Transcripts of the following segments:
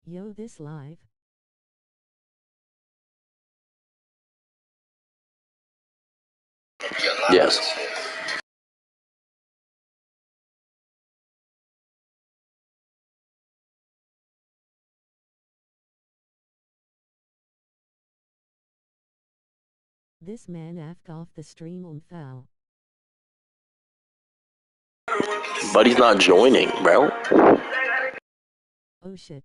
Yo, this live. Yes. This man effed off the stream on foul. But he's not joining, bro. Oh shit.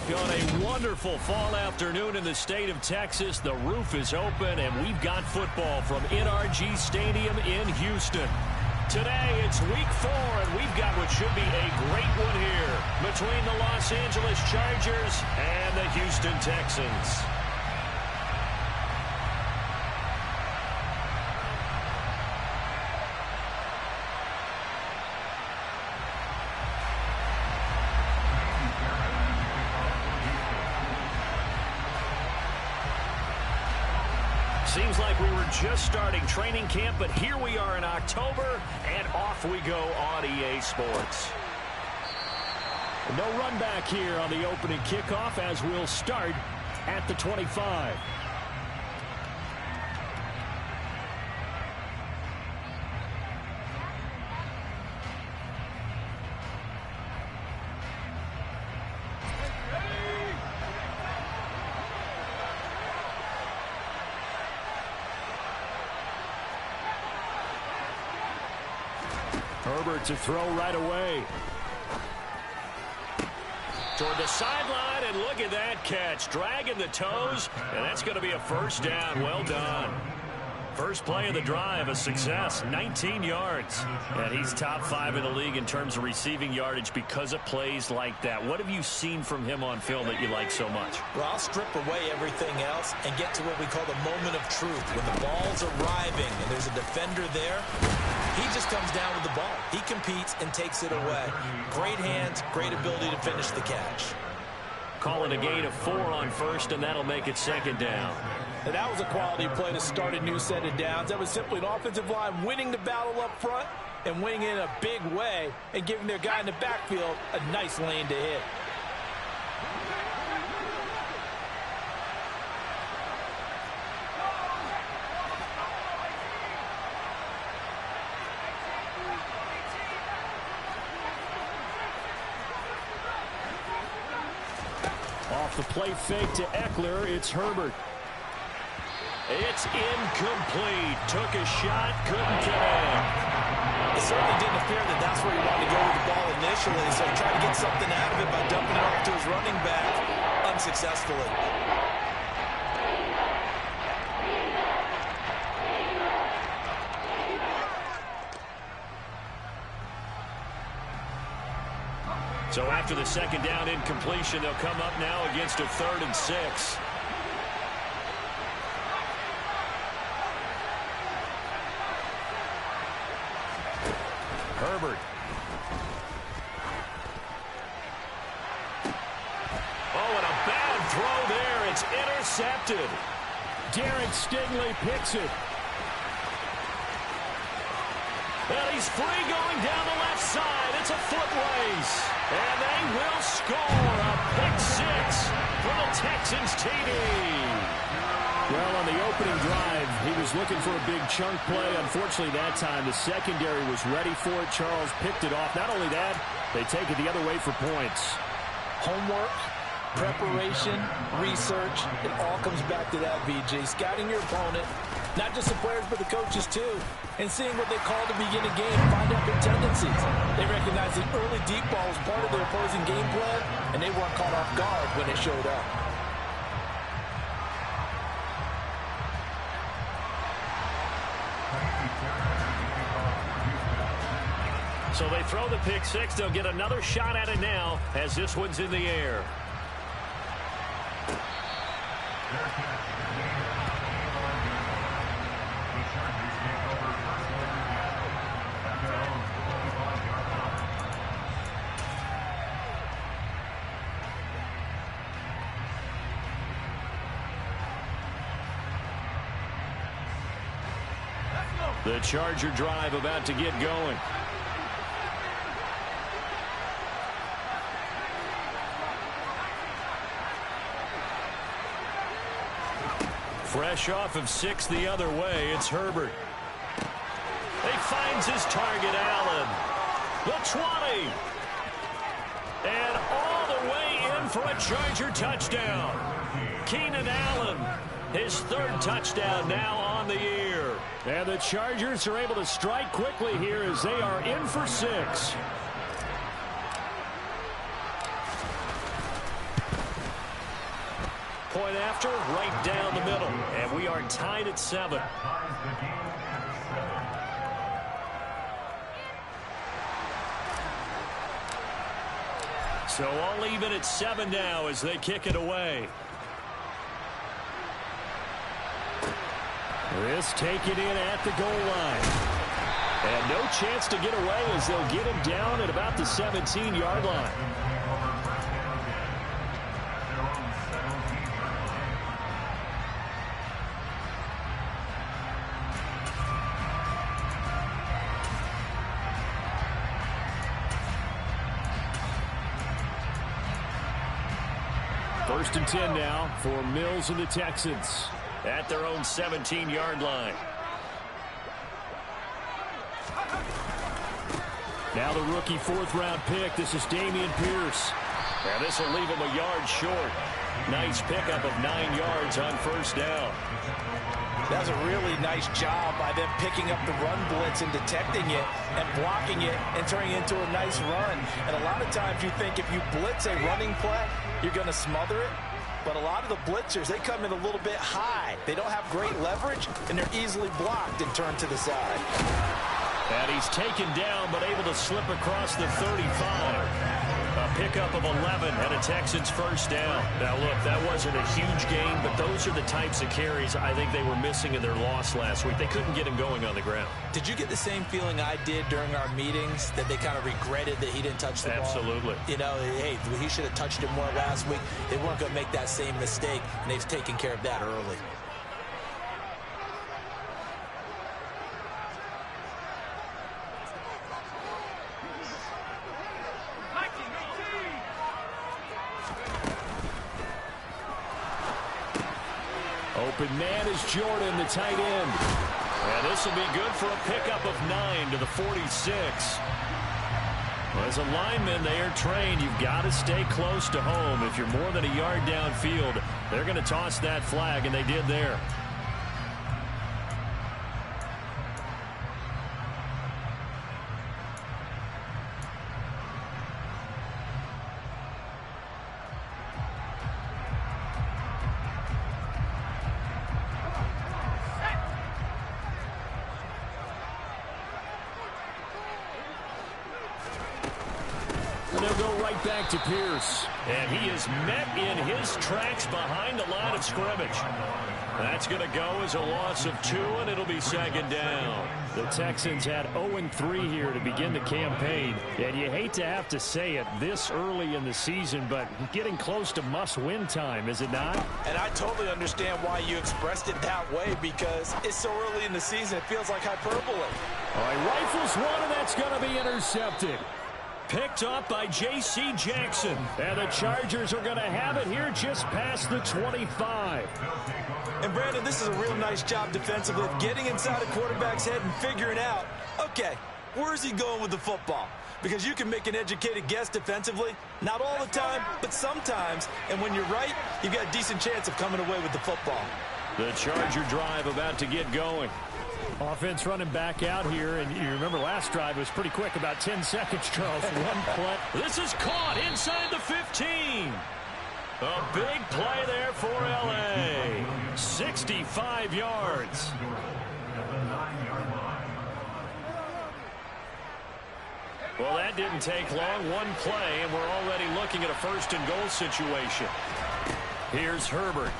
On a wonderful fall afternoon in the state of Texas, the roof is open, and we've got football from NRG Stadium in Houston. Today, it's week 4, and we've got what should be a great one here between the Los Angeles Chargers and the Houston Texans. Seems like we were just starting training camp, but here we are in October, and off we go on EA Sports. No run back here on the opening kickoff as we'll start at the 25. Herbert to throw right away. Toward the sideline, and look at that catch. Dragging the toes, and that's going to be a first down. Well done. First play of the drive, a success, 19 yards. And he's top 5 in the league in terms of receiving yardage because of plays like that. What have you seen from him on film that you like so much? Well, I'll strip away everything else and get to what we call the moment of truth. When the ball's arriving and there's a defender there, he just comes down with the ball. He competes and takes it away. Great hands, great ability to finish the catch. Calling a gain of 4 on first, and that'll make it second down. And that was a quality play to start a new set of downs. That was simply an offensive line winning the battle up front and winning in a big way and giving their guy in the backfield a nice lane to hit. Off the play fake to Eckler, it's Herbert. It's incomplete. Took a shot, couldn't connect. It certainly didn't appear that that's where he wanted to go with the ball initially, so he tried to get something out of it by dumping it off to his running back unsuccessfully. So after the second down incompletion, they'll come up now against a 3rd and 6. Herbert. Oh, and a bad throw there. It's intercepted. Derek Stingley picks it. And he's free going down the left side. It's a foot race. And they will score a pick 6 for the Texans TD. Well, on the opening drive, he was looking for a big chunk play. Unfortunately, that time, the secondary was ready for it. Charles picked it off. Not only that, they take it the other way for points. Homework, preparation, research, it all comes back to that, VJ. Scouting your opponent, not just the players, but the coaches too, and seeing what they call to begin a game, find out their tendencies. They recognize the early deep ball was part of their opposing game plan, and they weren't caught off guard when it showed up. So they throw the pick 6. They'll get another shot at it now as this one's in the air. The Charger drive about to get going. Fresh off of 6 the other way, it's Herbert. He finds his target, Allen. The 20. And all the way in for a Charger touchdown. Keenan Allen, his 3rd touchdown now on the year. And the Chargers are able to strike quickly here as they are in for 6. Point after, right down the middle. And we are tied at 7. So all even at 7 now as they kick it away. This taken in at the goal line. And no chance to get away as they'll get him down at about the 17-yard line. First and 10 now for Mills and the Texans at their own 17-yard line. Now the rookie 4th-round pick. This is Dameon Pierce. And this will leave him a yard short. Nice pickup of 9 yards on first down. That was a really nice job by them picking up the run blitz and detecting it and blocking it and turning it into a nice run. And a lot of times you think if you blitz a running play, you're going to smother it. But a lot of the blitzers, they come in a little bit high. They don't have great leverage, and they're easily blocked and turned to the side. And he's taken down, but able to slip across the 35. A pickup of 11 and a Texans first down. Now, look, that wasn't a huge gain, but those are the types of carries I think they were missing in their loss last week. They couldn't get him going on the ground. Did you get the same feeling I did during our meetings, that they kind of regretted that he didn't touch the ball? Absolutely. You know, hey, he should have touched it more last week. They weren't going to make that same mistake, and they've taken care of that early. Open man is Jordan, the tight end. And this will be good for a pickup of 9 to the 46. Well, as a lineman, they are trained. You've got to stay close to home. If you're more than a yard downfield, they're going to toss that flag, and they did there. Back to Pierce, and he is met in his tracks behind the line of scrimmage. That's going to go as a loss of 2, and it'll be second down. The Texans had 0-3 here to begin the campaign, and you hate to have to say it this early in the season, but getting close to must-win time, is it not? And I totally understand why you expressed it that way, because it's so early in the season, it feels like hyperbole. All right, rifles one, and that's going to be intercepted. Picked up by J.C. Jackson. And the Chargers are going to have it here just past the 25. And, Brandon, this is a real nice job defensively of getting inside a quarterback's head and figuring out, okay, where's he going with the football? Because you can make an educated guess defensively. Not all the time, but sometimes. And when you're right, you've got a decent chance of coming away with the football. The Charger drive about to get going. Offense running back out here, and you remember last drive was pretty quick, about 10 seconds, Charles. One play. This is caught inside the 15. A big play there for L.A. 65 yards. Well, that didn't take long. One play, and we're already looking at a first-and-goal situation. Here's Herbert.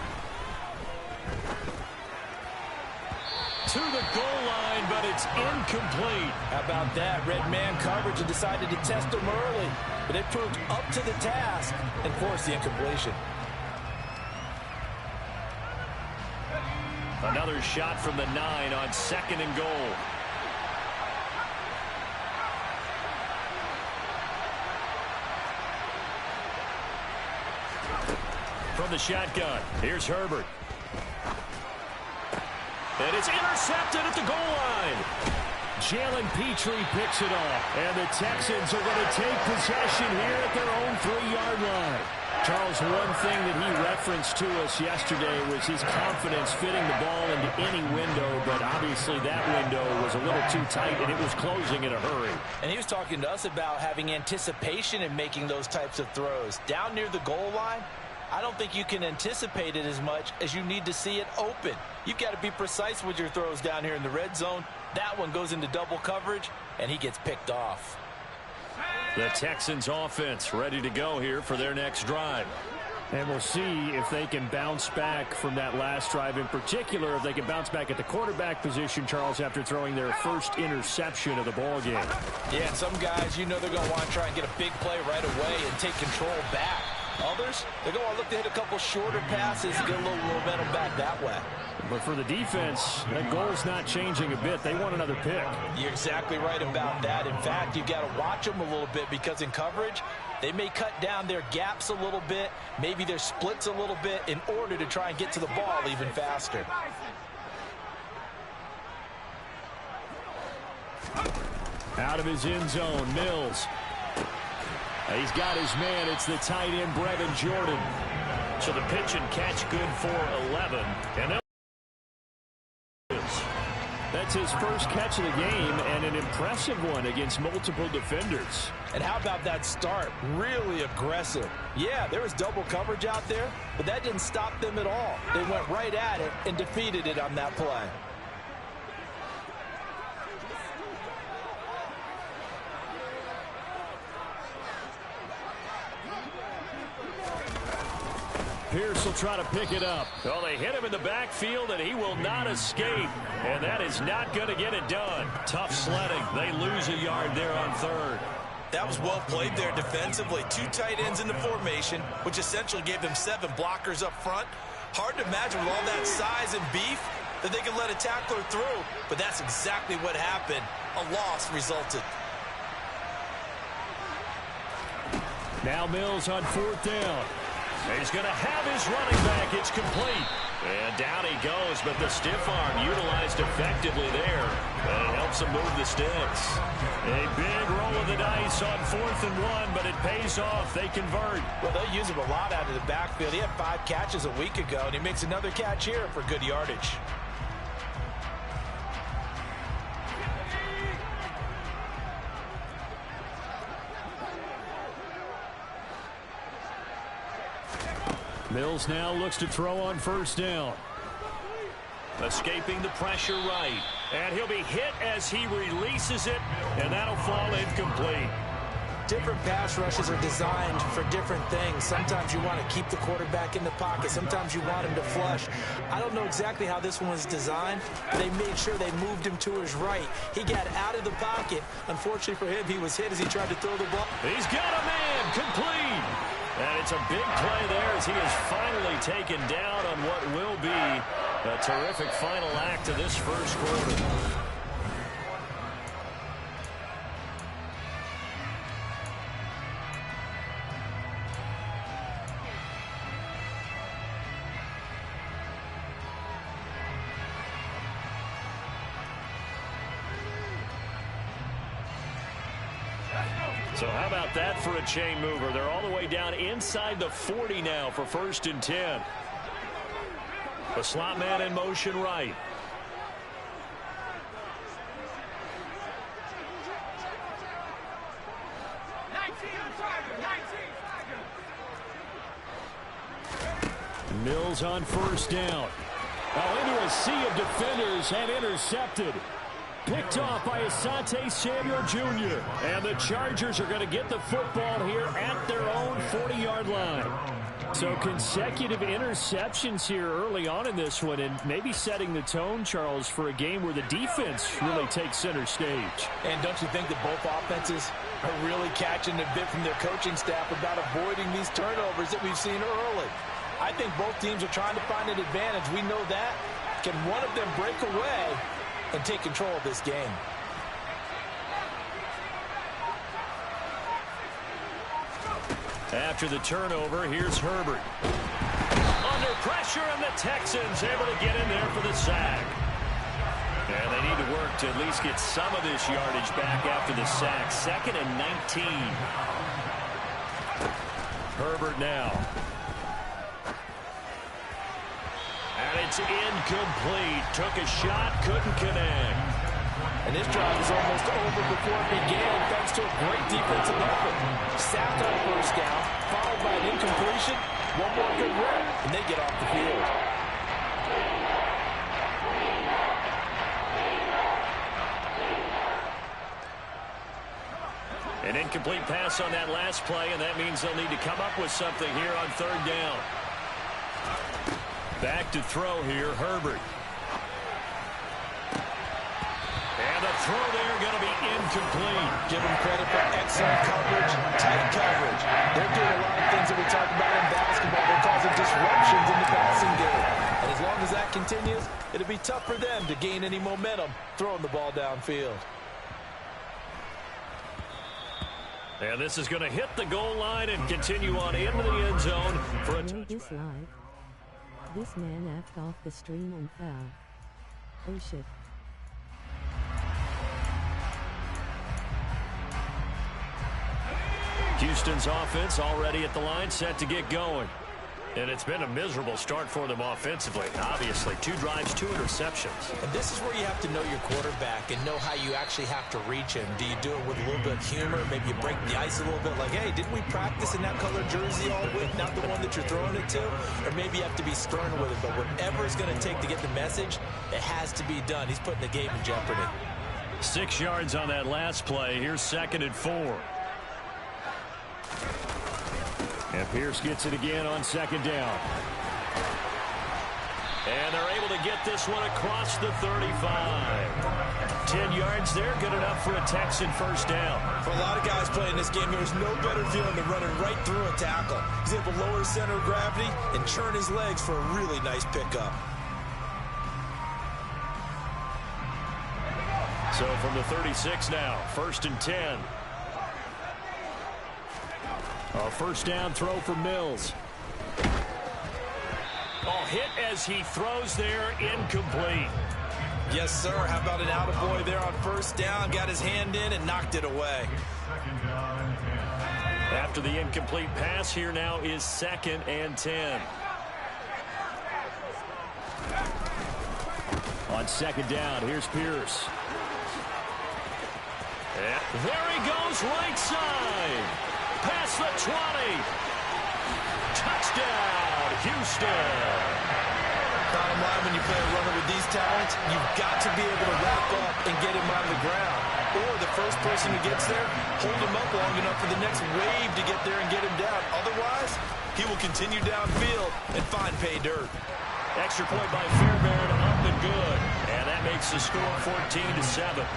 To the goal line, but it's incomplete. How about that? Red man coverage and decided to test him early, but it proved up to the task and forced the incompletion. Another shot from the 9 on 2nd and goal. From the shotgun, here's Herbert. And it's intercepted at the goal line. Jalen Petrie picks it off. And the Texans are going to take possession here at their own 3-yard line. Charles, one thing that he referenced to us yesterday was his confidence fitting the ball into any window, but obviously that window was a little too tight, and it was closing in a hurry. And he was talking to us about having anticipation in making those types of throws. Down near the goal line, I don't think you can anticipate it as much as you need to see it open. You've got to be precise with your throws down here in the red zone. That one goes into double coverage, and he gets picked off. The Texans offense ready to go here for their next drive. And we'll see if they can bounce back from that last drive. In particular, if they can bounce back at the quarterback position, Charles, after throwing their first interception of the ball game. Yeah, and some guys, you know they're going to want to try and get a big play right away and take control back. Others, they're going to look to hit a couple shorter passes and get a little momentum back that way. But for the defense, that goal's not changing a bit. They want another pick. You're exactly right about that. In fact, you've got to watch them a little bit because in coverage, they may cut down their gaps a little bit, maybe their splits a little bit in order to try and get to the ball even faster. Out of his end zone, Mills. He's got his man. It's the tight end, Brevin Jordan. So the pitch and catch good for 11. And that's his first catch of the game, and an impressive one against multiple defenders. And how about that start? Really aggressive. Yeah, there was double coverage out there, but that didn't stop them at all. They went right at it and defeated it on that play. Pierce will try to pick it up. Well, they hit him in the backfield, and he will not escape. And that is not going to get it done. Tough sledding. They lose a yard there on third. That was well played there defensively. Two tight ends in the formation, which essentially gave them 7 blockers up front. Hard to imagine with all that size and beef that they could let a tackler through, but that's exactly what happened. A loss resulted. Now Mills on 4th down. He's going to have his running back. It's complete. And down he goes, but the stiff arm utilized effectively there. And it helps him move the sticks. A big roll of the dice on 4th and 1, but it pays off. They convert. Well, they use him a lot out of the backfield. He had 5 catches a week ago, and he makes another catch here for good yardage. Mills now looks to throw on 1st down. Escaping the pressure right. And he'll be hit as he releases it, and that'll fall incomplete. Different pass rushes are designed for different things. Sometimes you want to keep the quarterback in the pocket. Sometimes you want him to flush. I don't know exactly how this one was designed. They made sure they moved him to his right. He got out of the pocket. Unfortunately for him, he was hit as he tried to throw the ball. He's got a man complete. And it's a big play there as he is finally taken down on what will be a terrific final act of this first quarter. So how about that for a chain mover? They're all the way down inside the 40 now for 1st and 10. The slot man in motion right. Mills on 1st down. Now into a sea of defenders and intercepted. Picked off by Asante Samuel Jr. And the Chargers are going to get the football here at their own 40-yard line. So consecutive interceptions here early on in this one, and maybe setting the tone, Charles, for a game where the defense really takes center stage. And don't you think that both offenses are really catching a bit from their coaching staff about avoiding these turnovers that we've seen early? I think both teams are trying to find an advantage. We know that. Can one of them break away and take control of this game? After the turnover, here's Herbert. Under pressure, and the Texans able to get in there for the sack. And they need to work to at least get some of this yardage back after the sack. 2nd and 19. Herbert now. And it's incomplete. Took a shot, couldn't connect. And this drive is almost over before it began, thanks to a great defensive effort. Sacked on 1st down, followed by an incompletion. One more good rep, and they get off the field. An incomplete pass on that last play, and that means they'll need to come up with something here on third down. Back to throw here, Herbert. And the throw there going to be incomplete. Give them credit for excellent coverage, tight coverage. They're doing a lot of things that we talk about in basketball. They're causing disruptions in the passing game. And as long as that continues, it'll be tough for them to gain any momentum throwing the ball downfield. And this is going to hit the goal line and continue on into the end zone for a touchback. This live. This man effed off the stream on foul. Oh shit. Houston's offense already at the line, set to get going. And it's been a miserable start for them offensively. Obviously, 2 drives, 2 interceptions. And this is where you have to know your quarterback and know how you actually have to reach him. Do you do it with a little bit of humor? Maybe you break the ice a little bit like, hey, didn't we practice in that color jersey all week, not the one that you're throwing it to? Or maybe you have to be stern with it. But whatever it's going to take to get the message, it has to be done. He's putting the game in jeopardy. 6 yards on that last play. Here's 2nd and 4. And Pierce gets it again on 2nd down. And they're able to get this one across the 35. 10 yards there, good enough for a Texan first down. For a lot of guys playing this game, there's no better feeling than running right through a tackle. He's able to lower his center of gravity and churn his legs for a really nice pickup. So from the 36 now, 1st and 10. A first down throw for Mills. Oh, hit as he throws there, incomplete. Yes, sir. How about an attaboy there on first down? Got his hand in and knocked it away. After the incomplete pass, here now is 2nd and 10. On 2nd down, here's Pierce. And there he goes, right side. Past the 20. Touchdown, Houston. Bottom line, when you play a runner with these talents, you've got to be able to wrap up and get him on the ground. Or the first person who gets there, hold him up long enough for the next wave to get there and get him down. Otherwise, he will continue downfield and find pay dirt. Extra point by Fairbairn, up and good. And that makes the score 14-7.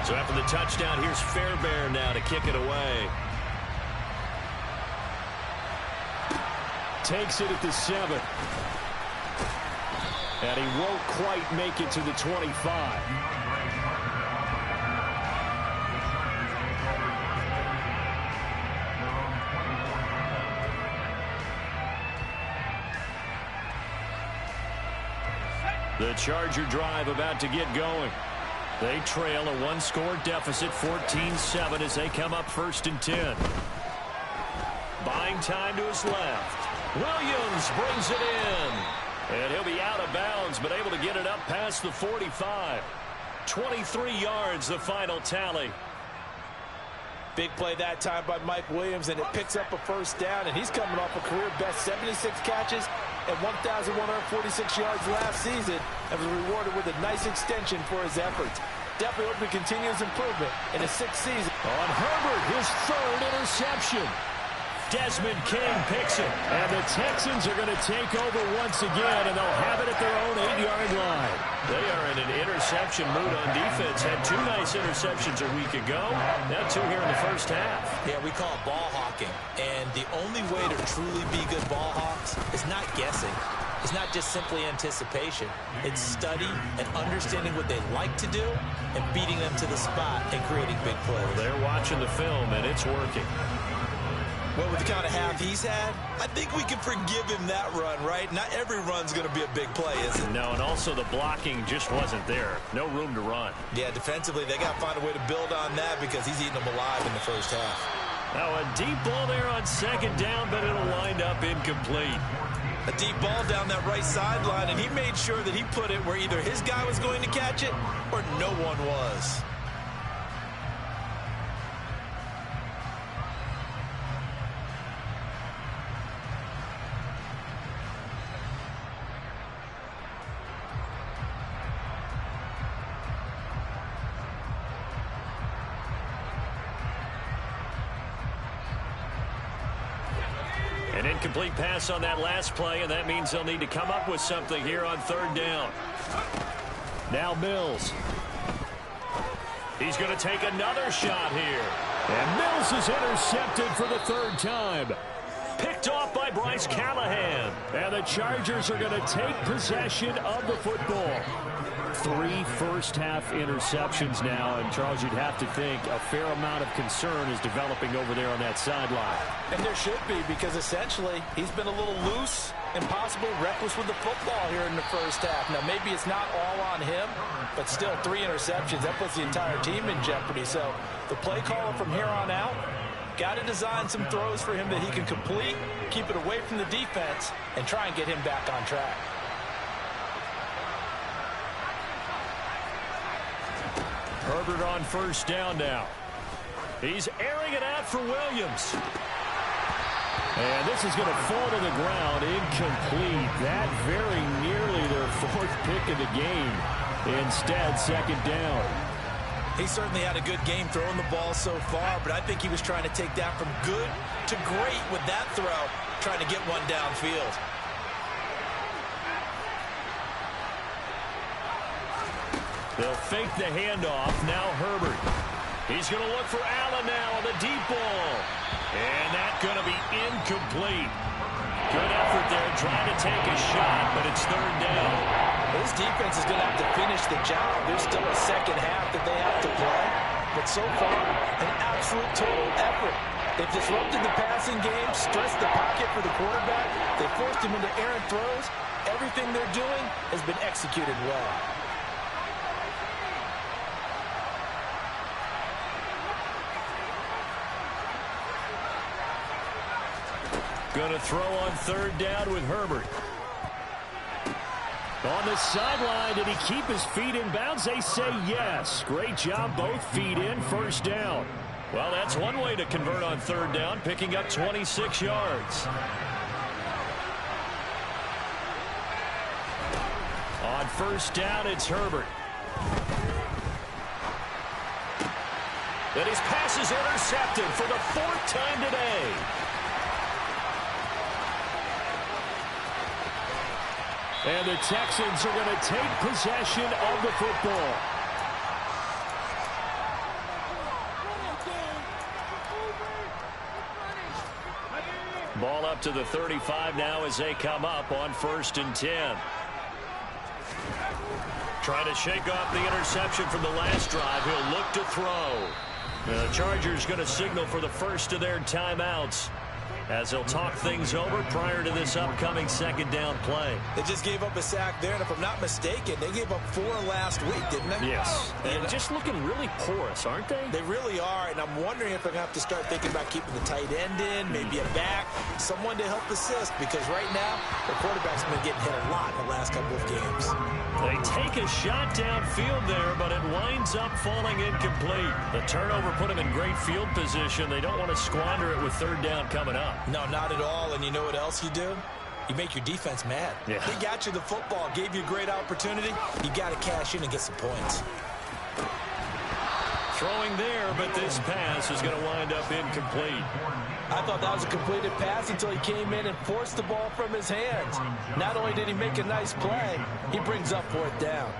So after the touchdown, here's Fairbairn now to kick it away. Takes it at the 7. And he won't quite make it to the 25. The Charger drive about to get going. They trail a 1-score deficit, 14-7, as they come up 1st and 10. Buying time to his left. Williams brings it in. And he'll be out of bounds, but able to get it up past the 45. 23 yards, the final tally. Big play that time by Mike Williams, and it picks up a first down, and he's coming off a career-best 76 catches and 1,146 yards last season, and was rewarded with a nice extension for his efforts. Definitely hope he continues improvement in his 6th season. On Herbert, his 3rd interception. Desmond King picks it, and the Texans are going to take over once again, and they'll have it at their own 8-yard line. They are in an interception mood on defense. Had 2 nice interceptions a week ago. Now 2 here in the first half. Yeah, we call it ball hawking. And the only way to truly be good ball hawks is not guessing. It's not just simply anticipation. It's study and understanding what they like to do and beating them to the spot and creating big plays. They're watching the film, and it's working. Well, with the kind of half he's had, I think we can forgive him that run, right? Not every run's going to be a big play, is it? No, and also the blocking just wasn't there. No room to run. Yeah, defensively, they got to find a way to build on that because he's eating them alive in the first half. Now a deep ball there on 2nd down, but it'll wind up incomplete. A deep ball down that right sideline, and he made sure that he put it where either his guy was going to catch it or no one was. Incomplete pass on that last play, and that means they'll need to come up with something here on third down. Now Mills. He's going to take another shot here. And Mills is intercepted for the third time. Picked off by Bryce Callahan. And the Chargers are going to take possession of the football. 3 first-half interceptions now, and Charles, you'd have to think a fair amount of concern is developing over there on that sideline. And there should be, because essentially he's been a little loose and possibly reckless with the football here in the first half. Now, maybe it's not all on him, but still 3 interceptions. That puts the entire team in jeopardy. So the play caller from here on out got to design some throws for him that he can complete, keep it away from the defense, and try and get him back on track. Herbert on first down now. He's airing it out for Williams. And this is going to fall to the ground, incomplete. That very nearly their 4th pick of the game. Instead, second down. He certainly had a good game throwing the ball so far, but I think he was trying to take that from good to great with that throw, trying to get one downfield. They'll fake the handoff. Now Herbert. He's going to look for Allen now on the deep ball. And that's going to be incomplete. Good effort there trying to take a shot, but it's third down. This defense is going to have to finish the job. There's still a second half that they have to play. But so far, an absolute total effort. They've disrupted the passing game, stressed the pocket for the quarterback. They forced him into errant throws. Everything they're doing has been executed well. Going to throw on third down with Herbert. On the sideline, did he keep his feet in bounds? They say yes. Great job, both feet in, first down. Well, that's one way to convert on third down, picking up 26 yards. On first down, it's Herbert. And his pass is intercepted for the 4th time today. And the Texans are going to take possession of the football. Ball up to the 35 now as they come up on 1st and 10. Trying to shake off the interception from the last drive. He'll look to throw. The Chargers going to signal for the first of their timeouts, as they'll talk things over prior to this upcoming second down play. They just gave up a sack there, and if I'm not mistaken, they gave up 4 last week, didn't they? Yes. And just looking really porous, aren't they? They really are, and I'm wondering if they're going to have to start thinking about keeping the tight end in, maybe a back, someone to help assist, because right now, the quarterback's been getting hit a lot in the last couple of games. They take a shot downfield there, but it winds up falling incomplete. The turnover put them in great field position. They don't want to squander it with third down coming up. No, not at all. And you know what else you do? You make your defense mad. Yeah. They got you the football, gave you a great opportunity. You got to cash in and get some points. Throwing there, but this pass is going to wind up incomplete. I thought that was a completed pass until he came in and forced the ball from his hands. Not only did he make a nice play, he brings up 4th down.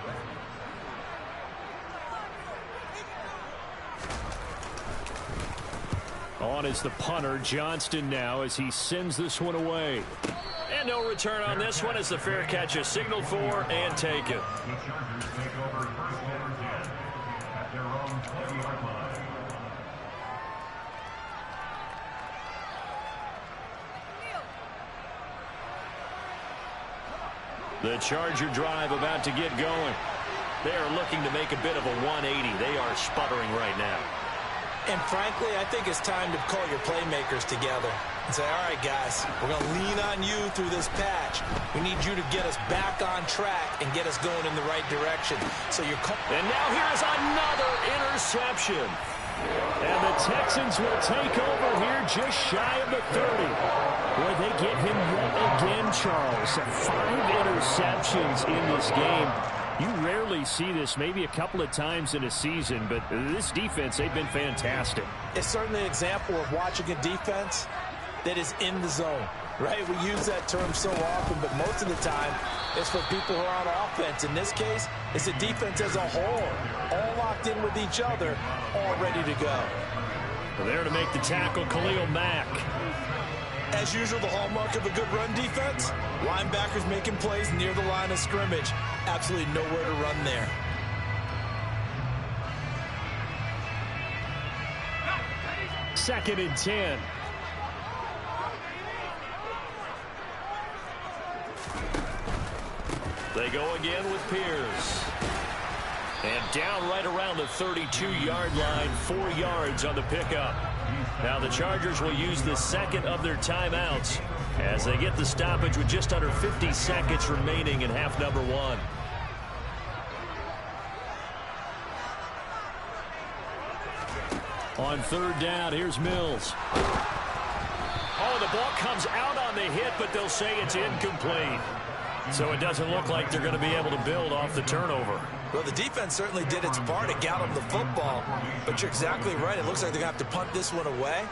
On is the punter, Johnston now, as he sends this one away. And no return on this one as the fair catch is signaled for and taken. The Charger drive about to get going. They are looking to make a bit of a 180. They are sputtering right now. And frankly, I think it's time to call your playmakers together and say, all right, guys, we're going to lean on you through this patch. We need you to get us back on track and get us going in the right direction. So you're... And now here's another interception. And the Texans will take over here just shy of the 30. Boy, they get him yet again, Charles. 5 interceptions in this game. You rarely see this, maybe a couple of times in a season, but this defense, they've been fantastic. It's certainly an example of watching a defense that is in the zone, right? We use that term so often, but most of the time it's for people who are on offense. In this case, it's the defense as a whole, all locked in with each other, all ready to go. Well, there to make the tackle, Khalil Mack. As usual, the hallmark of a good run defense, linebackers making plays near the line of scrimmage. Absolutely nowhere to run there. Second and 10. They go again with Pierce. And down right around the 32-yard line, 4 yards on the pickup. Now the Chargers will use the second of their timeouts as they get the stoppage with just under 50 seconds remaining in half number 1. On third down, here's Mills. Oh, the ball comes out on the hit, but they'll say it's incomplete. So it doesn't look like they're going to be able to build off the turnover. Well, the defense certainly did its part to got them the football, but you're exactly right. It looks like they're going to have to punt this one away,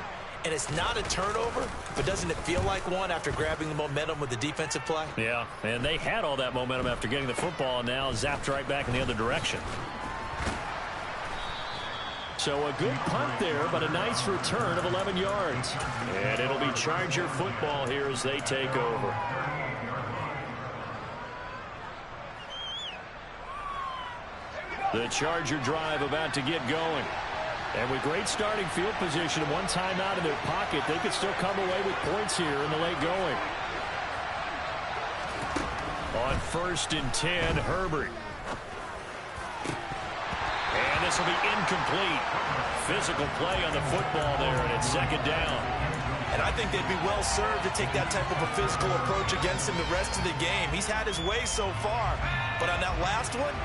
and it's not a turnover, but doesn't it feel like one after grabbing the momentum with the defensive play? Yeah, and they had all that momentum after getting the football, and now zapped right back in the other direction. So a good punt there, but a nice return of 11 yards. And it'll be Charger football here as they take over. The Charger drive about to get going. And with great starting field position and one timeout in their pocket, they could still come away with points here in the late going. On 1st and 10, Herbert. And this will be incomplete. Physical play on the football there, and it's second down. And I think they'd be well served to take that type of a physical approach against him the rest of the game. He's had his way so far, but on that last one,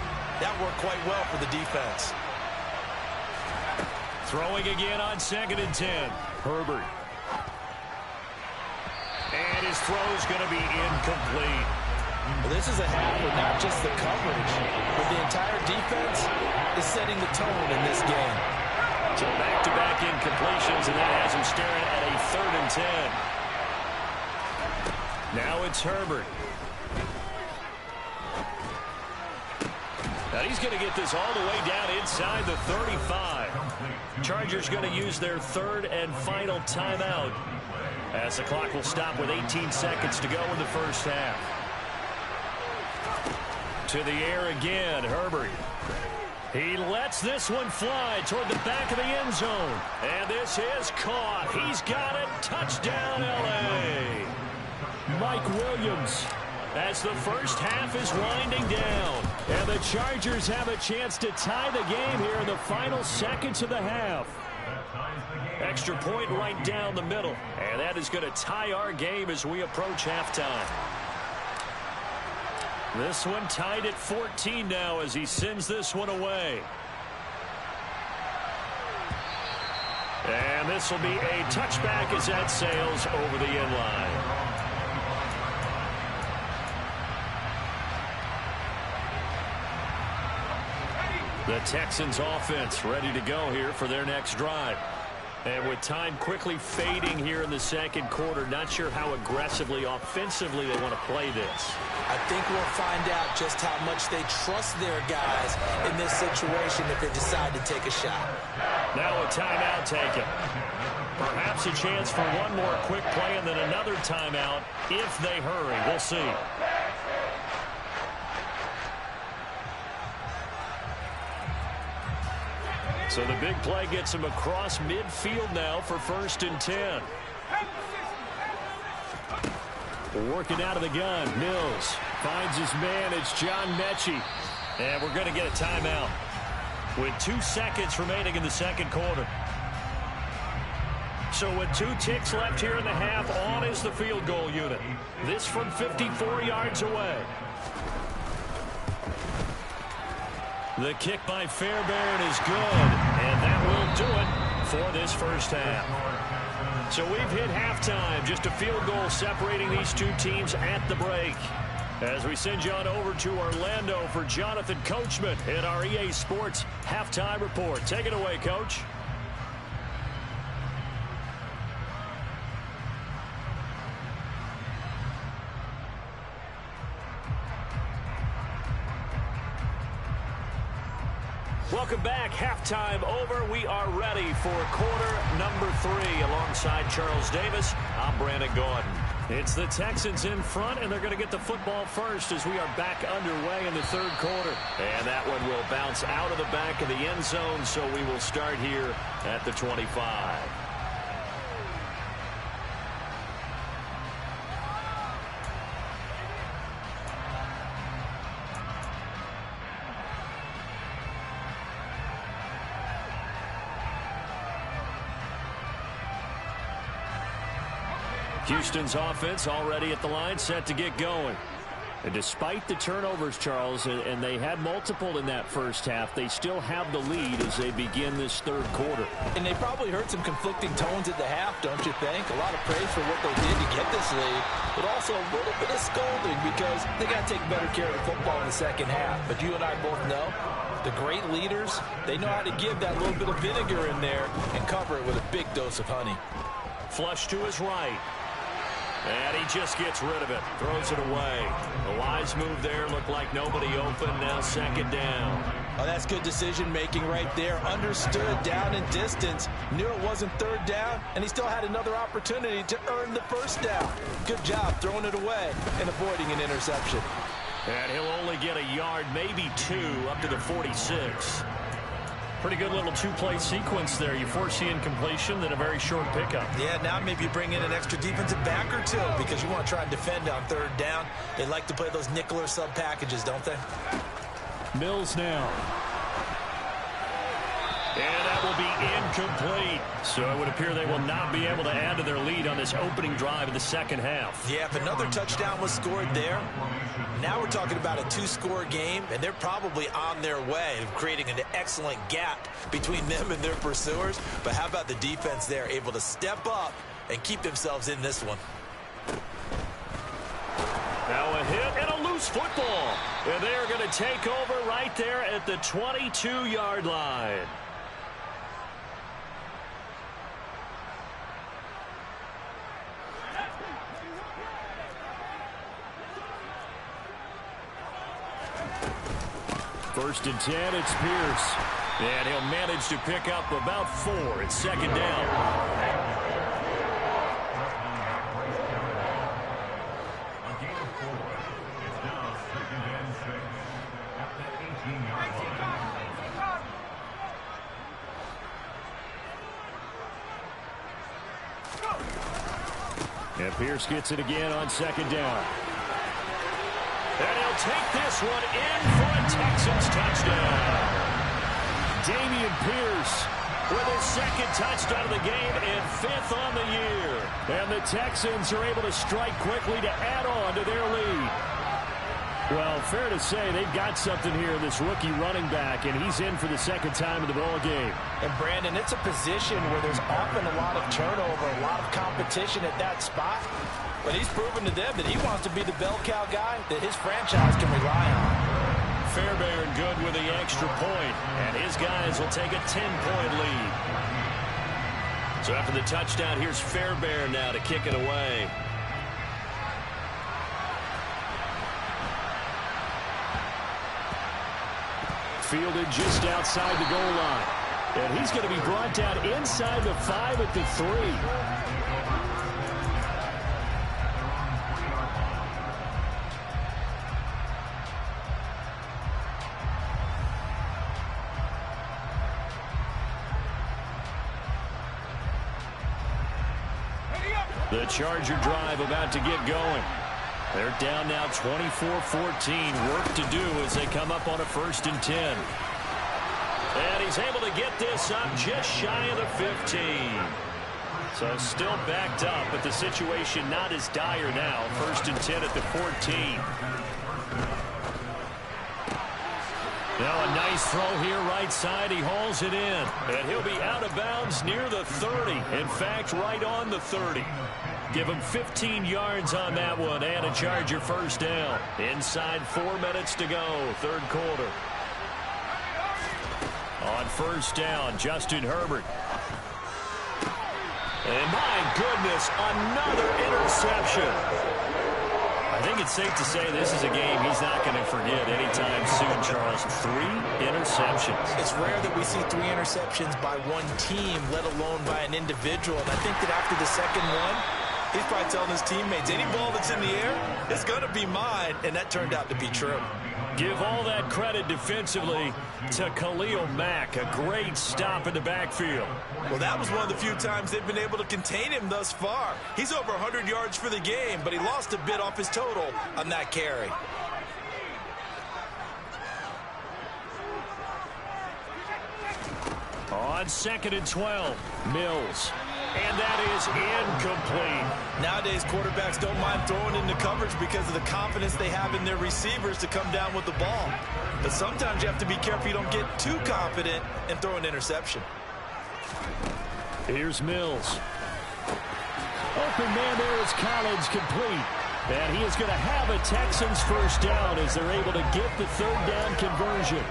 that worked quite well for the defense. Throwing again on 2nd and 10. Herbert. And his throw's going to be incomplete. Well, this is a half with not just the coverage, but the entire defense is setting the tone in this game. So back-to-back incompletions, and that has him staring at a 3rd and 10. Now it's Herbert. Now he's going to get this all the way down inside the 35. Chargers going to use their 3rd and final timeout as the clock will stop with 18 seconds to go in the first half. To the air again, Herbert. He lets this one fly toward the back of the end zone. And this is caught. He's got it. Touchdown, L.A. Mike Williams, as the first half is winding down. And the Chargers have a chance to tie the game here in the final seconds of the half. Extra point right down the middle. And that is going to tie our game as we approach halftime. This one tied at 14 now as he sends this one away. And this will be a touchback as that sails over the end line. The Texans offense ready to go here for their next drive. And with time quickly fading here in the second quarter, not sure how aggressively, offensively they want to play this. I think we'll find out just how much they trust their guys in this situation if they decide to take a shot. Now a timeout taken. Perhaps a chance for one more quick play and then another timeout if they hurry. We'll see. So the big play gets him across midfield now for 1st and 10. Working out of the gun, Mills finds his man. It's John Mechie. And we're going to get a timeout with 2 seconds remaining in the second quarter. So with 2 ticks left here in the half, on is the field goal unit. This from 54 yards away. The kick by Fairbairn is good, and that will do it for this first half. So we've hit halftime, just a field goal separating these two teams at the break. As we send you on over to Orlando for Jonathan Coachman in our EA Sports Halftime Report. Take it away, Coach. Welcome back. Halftime over. We are ready for quarter number 3. Alongside Charles Davis, I'm Brandon Gordon. It's the Texans in front, and they're going to get the football first as we are back underway in the third quarter. And that one will bounce out of the back of the end zone, so we will start here at the 25. Houston's offense already at the line, set to get going. And despite the turnovers, Charles, and they had multiple in that first half, they still have the lead as they begin this third quarter. And they probably heard some conflicting tones at the half, don't you think? A lot of praise for what they did to get this lead, but also a little bit of scolding because they got to take better care of the football in the second half. But you and I both know the great leaders, they know how to give that little bit of vinegar in there and cover it with a big dose of honey. Flush to his right. And he just gets rid of it. Throws it away. A wise move there. Looked like nobody open. Now second down. Oh, that's good decision-making right there. Understood down and distance. Knew it wasn't third down, and he still had another opportunity to earn the first down. Good job throwing it away and avoiding an interception. And he'll only get a yard, maybe 2, up to the 46. Pretty good little two-play sequence there. You foresee incompletion, then a very short pickup. Yeah, now maybe you bring in an extra defensive back or two because you want to try and defend on third down. They like to play those nickel or sub packages, don't they? Mills now. And that will be incomplete. So it would appear they will not be able to add to their lead on this opening drive of the second half. Yeah, if another touchdown was scored there, now we're talking about a 2-score game, and they're probably on their way of creating an excellent gap between them and their pursuers. But how about the defense there, able to step up and keep themselves in this one? Now a hit and a loose football. And they are going to take over right there at the 22-yard line. First and 10, it's Pierce. And he'll manage to pick up about 4. It's second down. And Pierce gets it again on second down. And he'll take this one in for a Texans touchdown. Damian Pierce with his second touchdown of the game and 5th on the year. And the Texans are able to strike quickly to add on to their lead. Well, fair to say they've got something here in this rookie running back, and he's in for the second time in the ball game. And, Brandon, it's a position where there's often a lot of turnover, a lot of competition at that spot. But he's proven to them that he wants to be the bell cow guy that his franchise can rely on. Fairbairn good with the extra point, and his guys will take a 10-point lead. So after the touchdown, here's Fairbairn now to kick it away. Fielded just outside the goal line. And he's going to be brought down inside the 5 at the 3. The Charger drive about to get going. They're down now 24-14. Work to do as they come up on a 1st and 10. And he's able to get this up just shy of the 15. So still backed up, but the situation not as dire now. 1st and 10 at the 14. Now a nice throw here right side. He hauls it in. And he'll be out of bounds near the 30. In fact, right on the 30. Give him 15 yards on that one and a Charger first down. Inside 4 minutes to go, third quarter. On first down, Justin Herbert. And my goodness, another interception. I think it's safe to say this is a game he's not going to forget anytime soon, Charles. 3 interceptions. It's rare that we see 3 interceptions by one team, let alone by an individual. And I think that after the second one, he's probably telling his teammates, any ball that's in the air, it's going to be mine. And that turned out to be true. Give all that credit defensively to Khalil Mack. A great stop in the backfield. Well, that was one of the few times they've been able to contain him thus far. He's over 100 yards for the game, but he lost a bit off his total on that carry. On 2nd and 12, Mills. And that is incomplete. Nowadays, quarterbacks don't mind throwing into coverage because of the confidence they have in their receivers to come down with the ball. But sometimes you have to be careful you don't get too confident and throw an interception. Here's Mills. Open man there is Collins, complete. And he is going to have a Texans first down as they're able to get the 3rd down conversion.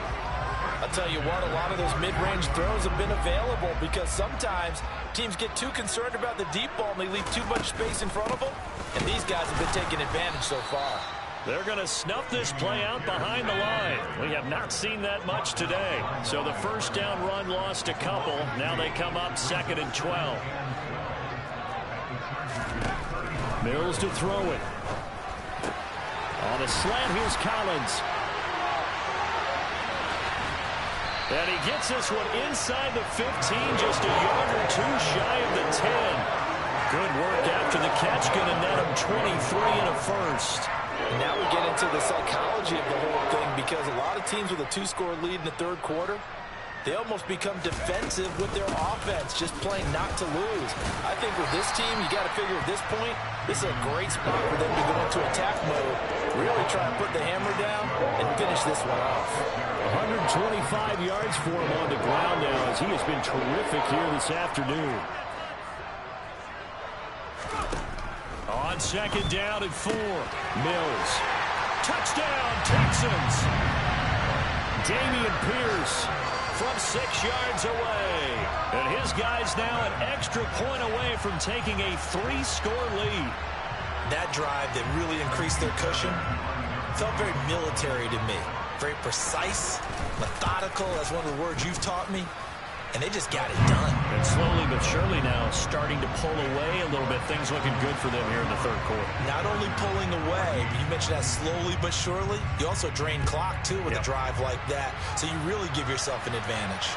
I'll tell you what, a lot of those mid-range throws have been available because sometimes teams get too concerned about the deep ball and they leave too much space in front of them. And these guys have been taking advantage so far. They're going to snuff this play out behind the line. We have not seen that much today. So the first down run lost a couple. Now they come up 2nd and 12. Mills to throw it. On a slant, here's Collins. And he gets this one inside the 15, just a yard or 2 shy of the 10. Good work after the catch, going to net him 23 and a first. And now we get into the psychology of the whole thing because a lot of teams with a 2-score lead in the 3rd quarter, they almost become defensive with their offense, just playing not to lose. I think with this team, you got to figure at this point, this is a great spot for them to go into attack mode, really try and put the hammer down and finish this one off. 125 yards for him on the ground now as he has been terrific here this afternoon. On 2nd down and 4, Mills. Touchdown, Texans. Damian Pierce from 6 yards away. And his guys now an extra point away from taking a 3-score lead. That drive that really increased their cushion felt very military to me. Very precise, methodical, that's one of the words you've taught me. And they just got it done. And slowly but surely now starting to pull away a little bit. Things looking good for them here in the 3rd quarter. Not only pulling away, but you mentioned that slowly but surely. You also drain clock, too, with a drive like that. So you really give yourself an advantage.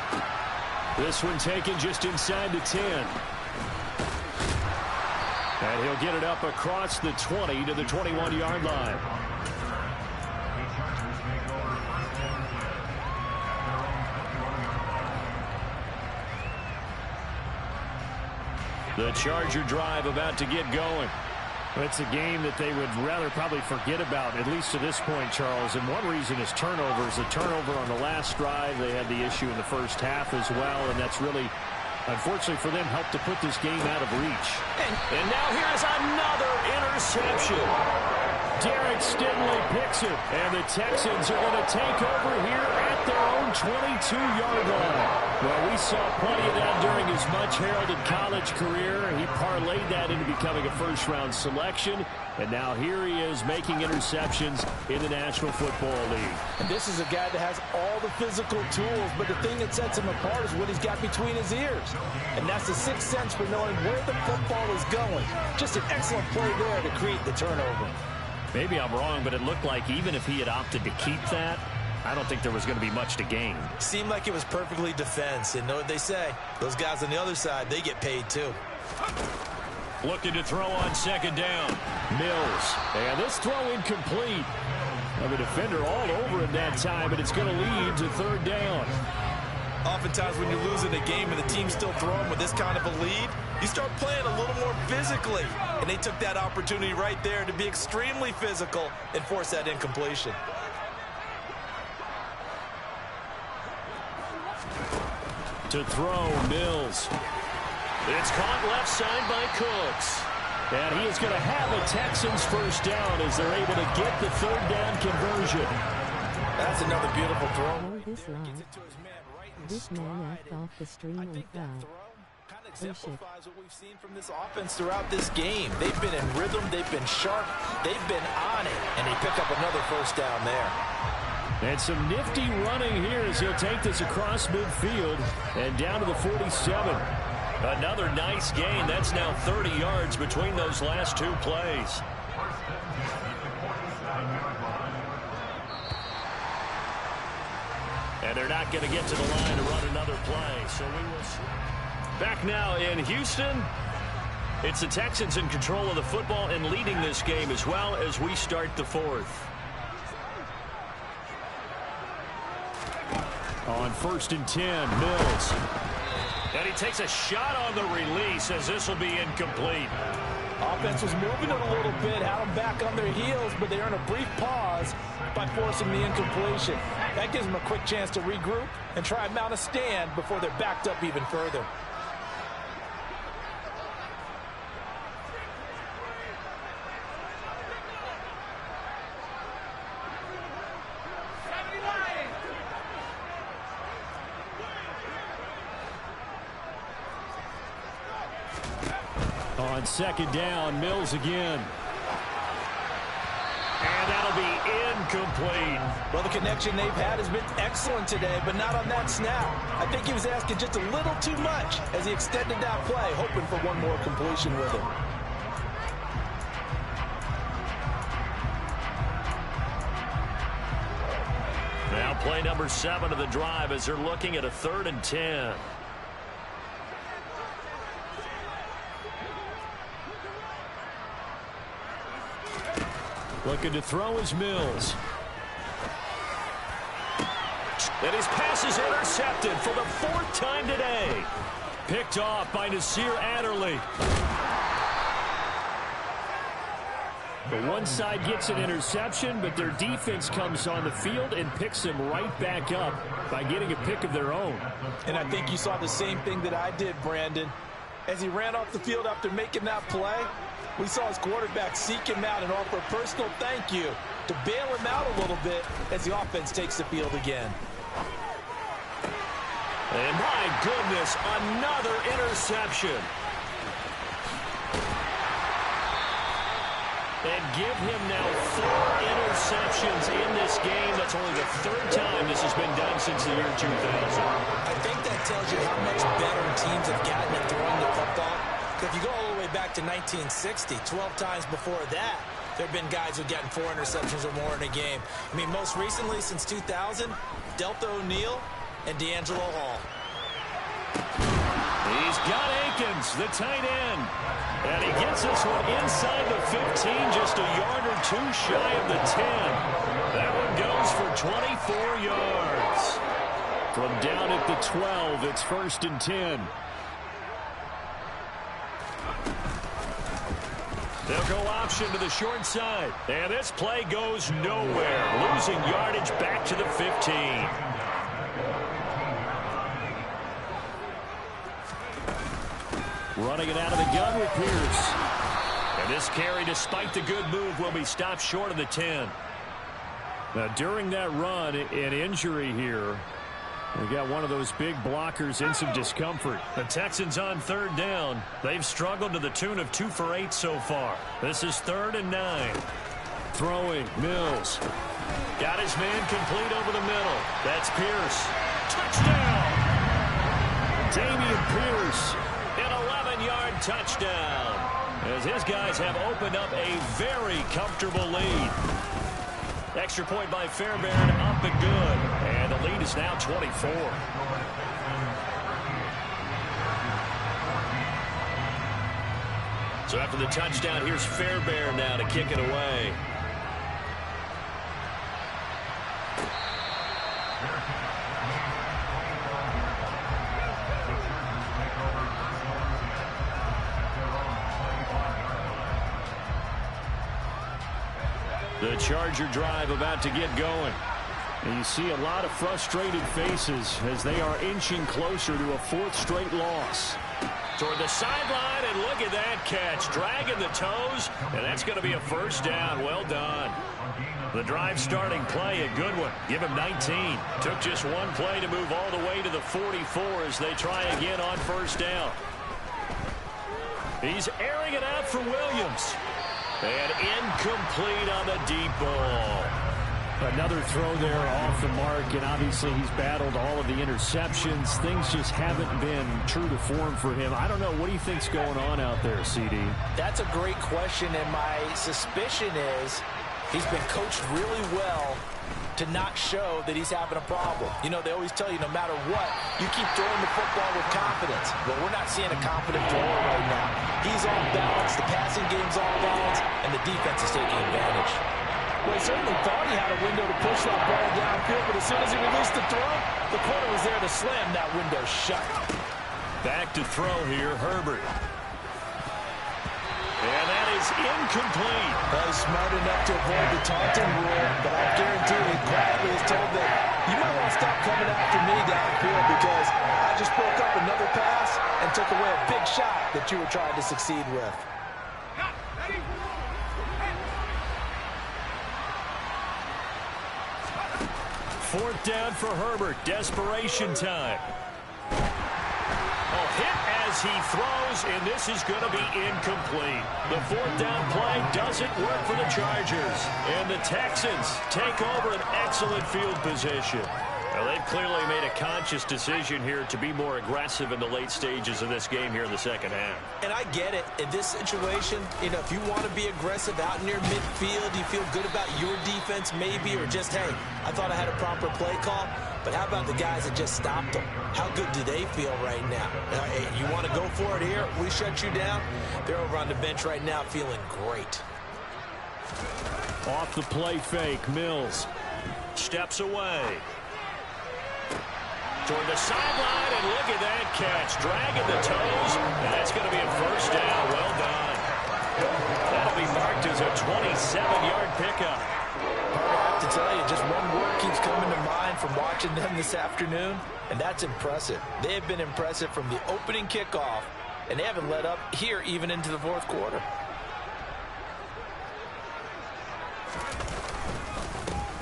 This one taken just inside the 10. And he'll get it up across the 20 to the 21-yard line. The Charger drive about to get going. It's a game that they would rather probably forget about, at least to this point, Charles. And one reason is turnovers. The turnover on the last drive, they had the issue in the first half as well, and that's really, unfortunately for them, helped to put this game out of reach. And now here's another interception. Derek Stingley picks it, and the Texans are going to take over here at their own 22-yard line. Well, we saw plenty of that during his much-heralded college career. He parlayed that into becoming a first-round selection, and now here he is making interceptions in the National Football League. And this is a guy that has all the physical tools, but the thing that sets him apart is what he's got between his ears. And that's the sixth sense for knowing where the football is going. Just an excellent play there to create the turnover. Maybe I'm wrong, but it looked like even if he had opted to keep that, I don't think there was going to be much to gain. Seemed like it was perfectly defense. And know what they say? Those guys on the other side, they get paid too. Looking to throw on 2nd down. Mills. And this throw incomplete. Of a defender all over him that time, but it's going to lead to 3rd down. Oftentimes when you're losing a game and the team's still throwing with this kind of a lead, you start playing a little more physically. And they took that opportunity right there to be extremely physical and force that incompletion. To throw, Mills. It's caught left side by Cooks. And he is going to have a Texans first down as they're able to get the 3rd down conversion. That's another beautiful throw. This line. This man act off the stream and foul. exemplifies what we've seen from this offense throughout this game. They've been in rhythm, they've been sharp, they've been on it, and they pick up another first down there. And some nifty running here as he'll take this across midfield and down to the 47. Another nice gain. That's now 30 yards between those last two plays. And they're not going to get to the line to run another play. So we will see. Back now in Houston. It's the Texans in control of the football and leading this game as well as we start the fourth. On 1st and 10, Mills. And he takes a shot on the release as this will be incomplete. Offense was moving it a little bit, had them back on their heels, but they earn a brief pause by forcing the incompletion. That gives them a quick chance to regroup and try and mount a stand before they're backed up even further. On 2nd down, Mills again. And that'll be incomplete. Well, the connection they've had has been excellent today, but not on that snap. I think he was asking just a little too much as he extended that play, hoping for one more completion with him. Now play number 7 of the drive as they're looking at a 3rd and 10. Looking to throw is Mills. And his pass is intercepted for the 4th time today. Picked off by Nasir Adderley. The one side gets an interception, but their defense comes on the field and picks them right back up by getting a pick of their own. And I think you saw the same thing that I did, Brandon. As he ran off the field after making that play, we saw his quarterback seek him out and offer a personal thank you to bail him out a little bit as the offense takes the field again. And my goodness, another interception. And give him now 4 interceptions in this game. That's only the 3rd time this has been done since the year 2000. I think that tells you how much better teams have gotten at throwing the football. If you go all the way back to 1960, 12 times before that, there have been guys who've gotten 4 interceptions or more in a game. I mean, most recently, since 2000, Delta O'Neal and D'Angelo Hall. He's got Akins, the tight end. And he gets this one inside the 15, just a yard or 2 shy of the 10. That one goes for 24 yards. From down at the 12, it's 1st and 10. They'll go option to the short side. And this play goes nowhere. Losing yardage back to the 15. Running it out of the gun with Pierce. And this carry, despite the good move, will be stopped short of the 10. Now, during that run, an injury here. We got one of those big blockers in some discomfort. The Texans on 3rd down. They've struggled to the tune of 2 for 8 so far. This is 3rd and 9. Throwing, Mills. Got his man complete over the middle. That's Pierce. Touchdown! Dameon Pierce. An 11-yard touchdown. As his guys have opened up a very comfortable lead. Extra point by Fairbairn, up and good. And the lead is now 24. So after the touchdown, here's Fairbairn now to kick it away. The Charger drive about to get going. And you see a lot of frustrated faces as they are inching closer to a 4th straight loss. Toward the sideline, and look at that catch. Dragging the toes, and that's going to be a 1st down. Well done. The drive starting play, a good one. Give him 19. Took just one play to move all the way to the 44 as they try again on 1st down. He's airing it out for Williams. And incomplete on the deep ball. Another throw there off the mark, and obviously he's battled all of the interceptions. Things just haven't been true to form for him. I don't know. What do you think's going on out there, CD? That's a great question, and my suspicion is he's been coached really well to not show that he's having a problem. You know, they always tell you no matter what, you keep throwing the football with confidence. But we're not seeing a confident thrower right now. He's off balance, the passing game's off balance, and the defense is taking advantage. Well, he certainly thought he had a window to push that ball downfield, but as soon as he released the throw, the corner was there to slam that window shut. Back to throw here, Herbert. And that is incomplete. Well, he's smart enough to avoid the taunting rule, but I guarantee he quietly is told that you might want to stop coming after me downfield because I just broke up another pass and took away a big shot that you were trying to succeed with. Fourth down for Herbert. Desperation time. Hit as he throws, and this is going to be incomplete. The fourth down play doesn't work for the Chargers. And the Texans take over an excellent field position. Well, they've clearly made a conscious decision here to be more aggressive in the late stages of this game here in the second half. And I get it. In this situation, you know, if you want to be aggressive out near midfield, you feel good about your defense maybe, or just, hey, I thought I had a proper play call. But how about the guys that just stopped them? How good do they feel right now? Hey, you want to go for it here? We shut you down? They're over on the bench right now feeling great. Off the play fake, Mills steps away. Toward the sideline, and look at that catch. Dragging the toes, and that's going to be a first down. Well done. That'll be marked as a 27-yard pickup. I have to tell you, just one word keeps coming to mind from watching them this afternoon, and that's impressive. They have been impressive from the opening kickoff, and they haven't let up here even into the fourth quarter.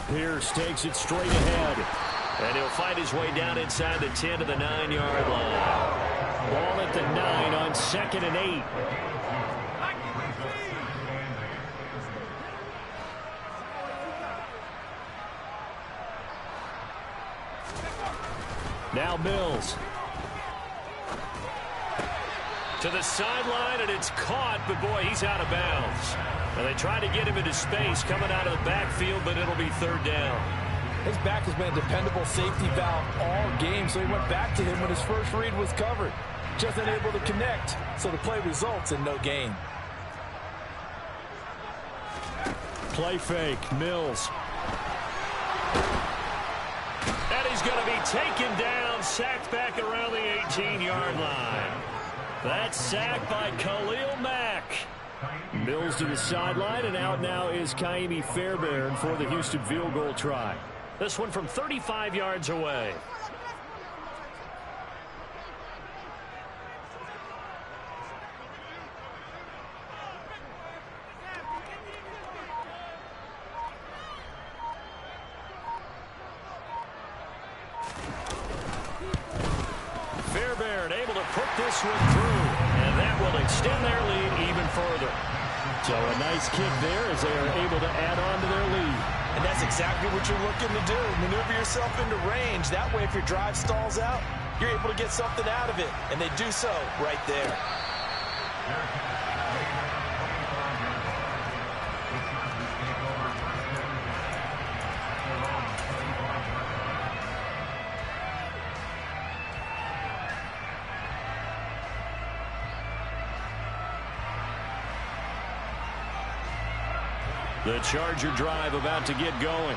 Pierce takes it straight ahead. And he'll find his way down inside the 10 to the 9-yard line. Ball at the 9 on 2nd and 8. Now Mills. To the sideline, and it's caught, but boy, he's out of bounds. And they try to get him into space coming out of the backfield, but it'll be third down. His back has been a dependable safety valve all game, so he went back to him when his first read was covered. Just unable to connect, so the play results in no gain. Play fake, Mills. And he's going to be taken down, sacked back around the 18-yard line. That's sacked by Khalil Mack. Mills to the sideline, and out now is Kaimi Fairbairn for the Houston field goal try. This one from 35 yards away. Fairbairn able to put this one through, and that will extend their lead even further. So a nice kick there as they are able to add on to their lead. And that's exactly what you're looking to do. Maneuver yourself into range. That way, if your drive stalls out, you're able to get something out of it. And they do so right there. The Charger drive about to get going.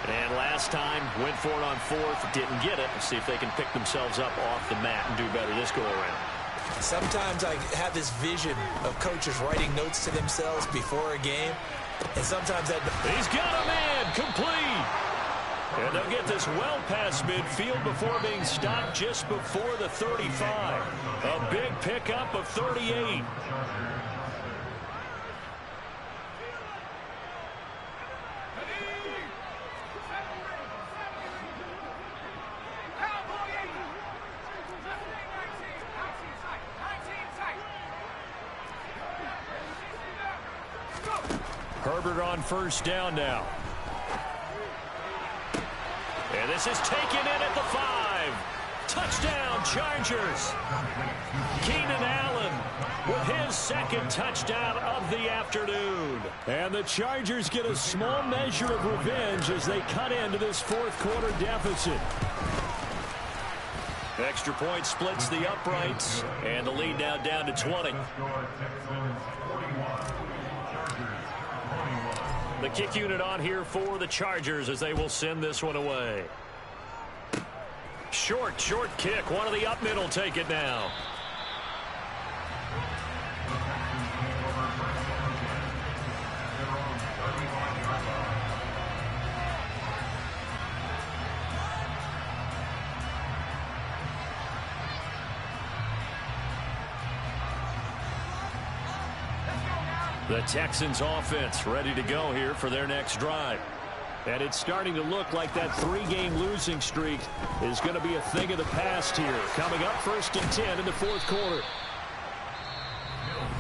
And last time, went for it on fourth, didn't get it. Let's see if they can pick themselves up off the mat and do better this go-around. Sometimes I have this vision of coaches writing notes to themselves before a game. And sometimes that... He's got him in, complete. And they'll get this well past midfield before being stopped just before the 35. A big pickup of 38. Herbert on first down now. And this is taken in at the 5. Touchdown, Chargers. Keenan Allen with his second touchdown of the afternoon. And the Chargers get a small measure of revenge as they cut into this fourth quarter deficit. Extra point splits the uprights, and the lead now down to 20. The kick unit on here for the Chargers as they will send this one away. Short kick. One of the up middle take it now. The Texans offense ready to go here for their next drive. And it's starting to look like that 3-game losing streak is going to be a thing of the past here. Coming up 1st and 10 in the fourth quarter.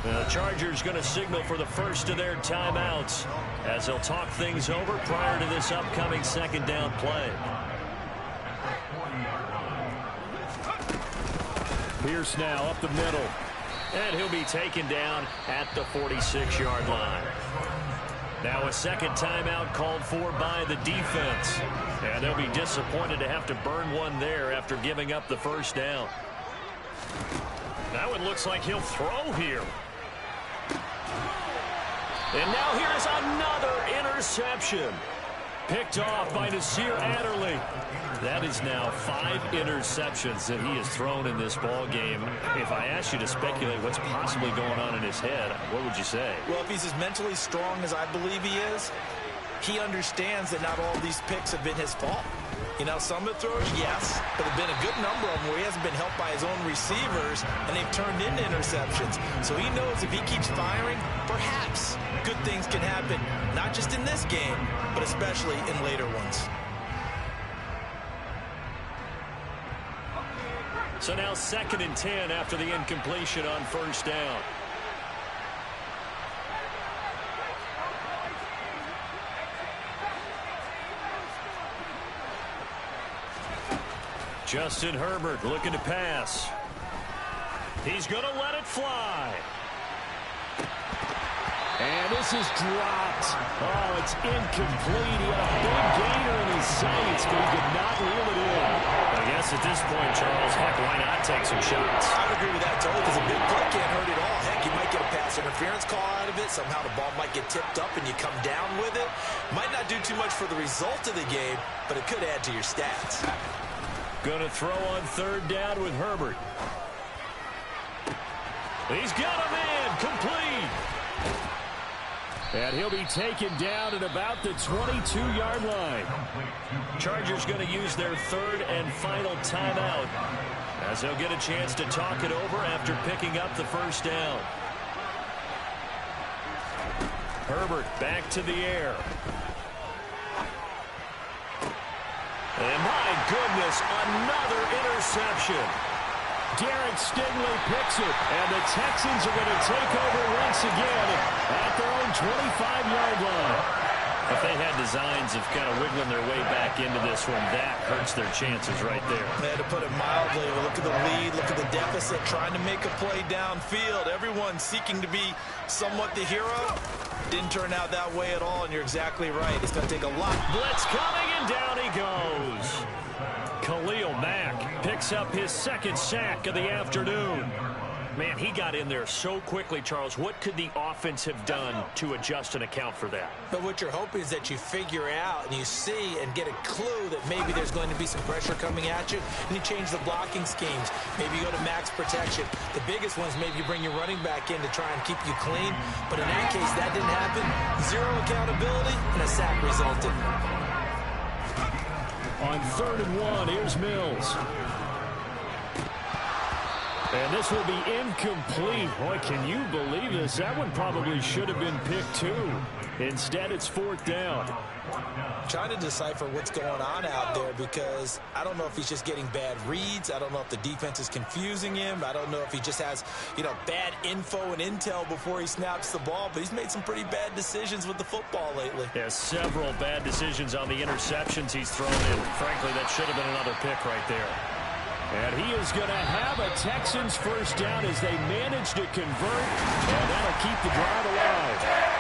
The Chargers going to signal for the first of their timeouts as they'll talk things over prior to this upcoming second down play. Pierce now up the middle. And he'll be taken down at the 46-yard line. Now a second timeout called for by the defense. And they'll be disappointed to have to burn one there after giving up the first down. Now it looks like he'll throw here. And now here's another interception. Picked off by Nasir Adderley. That is now 5 interceptions that he has thrown in this ball game. If I asked you to speculate what's possibly going on in his head, what would you say? Well, if he's as mentally strong as I believe he is, he understands that not all of these picks have been his fault. You know, some of the throws, yes, but there have been a good number of them where he hasn't been helped by his own receivers, and they've turned into interceptions. So he knows if he keeps firing, perhaps good things can happen, not just in this game, but especially in later ones. So now 2nd and 10 after the incompletion on first down. Justin Herbert looking to pass. He's going to let it fly. And this is dropped. Oh, it's incomplete. He had a big gainer in his sights, but he could not reel it in. I guess at this point, Charles, heck, why not take some shots? I would agree with that totally, because a big play can't hurt at all. Heck, you might get a pass interference call out of it. Somehow the ball might get tipped up and you come down with it. Might not do too much for the result of the game, but it could add to your stats. Going to throw on 3rd down with Herbert. He's got him in, complete. And he'll be taken down at about the 22-yard line. Chargers going to use their 3rd and final timeout as they'll get a chance to talk it over after picking up the first down. Herbert back to the air. And my goodness, another interception. Derek Stingley picks it, and the Texans are going to take over once again at their own 25-yard line. If they had designs of kind of wiggling their way back into this one, that hurts their chances right there. Man, to put it mildly, look at the lead, look at the deficit, trying to make a play downfield. Everyone seeking to be somewhat the hero. Didn't turn out that way at all, and you're exactly right. It's going to take a lot. Blitz coming, and down he goes. Khalil Mack picks up his 2nd sack of the afternoon. Man, he got in there so quickly, Charles. What could the offense have done to adjust and account for that? But what you're hoping is that you figure out and you see and get a clue that maybe there's going to be some pressure coming at you, and you change the blocking schemes. Maybe you go to max protection. The biggest one is maybe you bring your running back in to try and keep you clean. But in that case, that didn't happen. 0 accountability, and a sack resulted. On 3rd and 1, here's Mills. And this will be incomplete. Boy, can you believe this? That one probably should have been picked too. Instead, it's 4th down. Trying to decipher what's going on out there because I don't know if he's just getting bad reads. I don't know if the defense is confusing him. I don't know if he just has, bad info and intel before he snaps the ball. But he's made some pretty bad decisions with the football lately. Yeah, several bad decisions on the interceptions he's thrown in. Frankly, that should have been another pick right there. And he is going to have a Texans first down as they manage to convert, and that'll keep the drive alive.